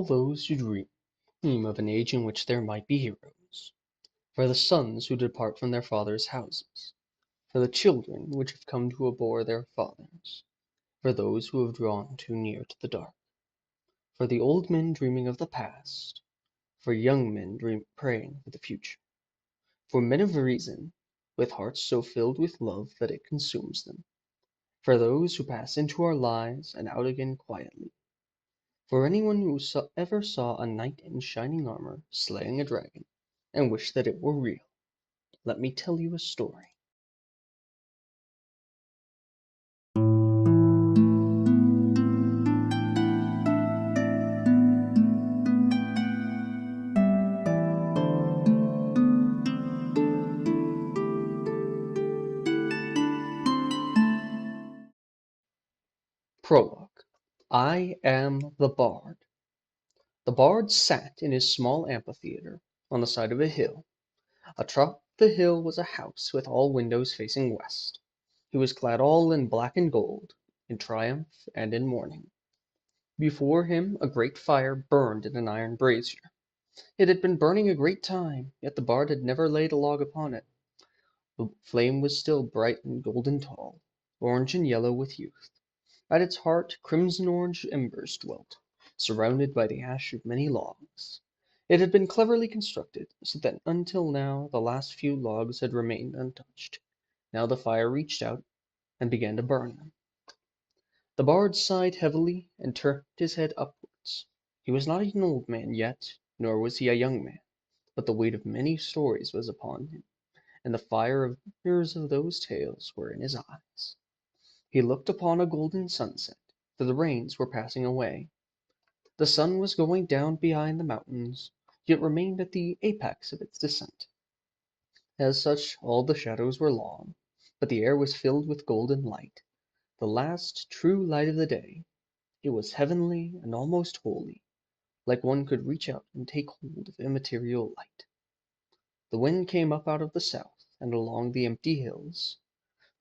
all those who dream of an age in which there might be heroes, for the sons who depart from their fathers' houses, for the children which have come to abhor their fathers, for those who have drawn too near to the dark, for the old men dreaming of the past, for young men praying for the future, for men of reason, with hearts so filled with love that it consumes them, for those who pass into our lives and out again quietly, for anyone who ever saw a knight in shining armor slaying a dragon, and wished that it were real. Let me tell you a story. Prologue. I am the Bard. The Bard sat in his small amphitheatre on the side of a hill. Atop the hill was a house with all windows facing west. He was clad all in black and gold, in triumph and in mourning. Before him a great fire burned in an iron brazier. It had been burning a great time, yet the Bard had never laid a log upon it. The flame was still bright and golden tall, orange and yellow with youth. At its heart crimson-orange embers dwelt, surrounded by the ash of many logs. It had been cleverly constructed, so that until now the last few logs had remained untouched. Now the fire reached out and began to burn them. The Bard sighed heavily and turned his head upwards. He was not an old man yet, nor was he a young man, but the weight of many stories was upon him, and the fire of years of those tales were in his eyes. He looked upon a golden sunset, for the rains were passing away. The sun was going down behind the mountains, yet remained at the apex of its descent. As such, all the shadows were long, but the air was filled with golden light, the last true light of the day. It was heavenly and almost holy, like one could reach out and take hold of immaterial light. The wind came up out of the south and along the empty hills.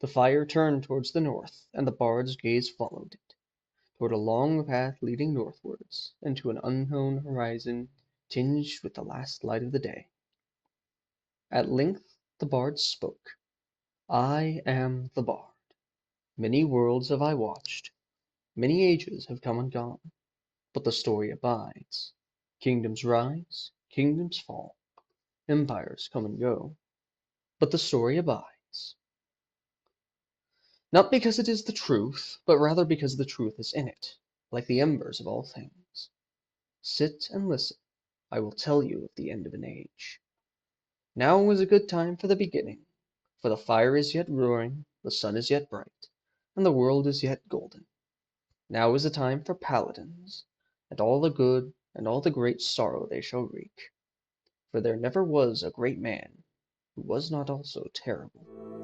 The fire turned towards the north, and the Bard's gaze followed it, toward a long path leading northwards, and to an unknown horizon tinged with the last light of the day. At length the Bard spoke. I am the Bard. Many worlds have I watched, many ages have come and gone, but the story abides. Kingdoms rise, kingdoms fall, empires come and go, but the story abides. Not because it is the truth, but rather because the truth is in it, like the embers of all things. Sit and listen. I will tell you of the end of an age. Now is a good time for the beginning, for the fire is yet roaring, the sun is yet bright, and the world is yet golden. Now is the time for Paladins, and all the good and all the great sorrow they shall wreak. For there never was a great man who was not also terrible.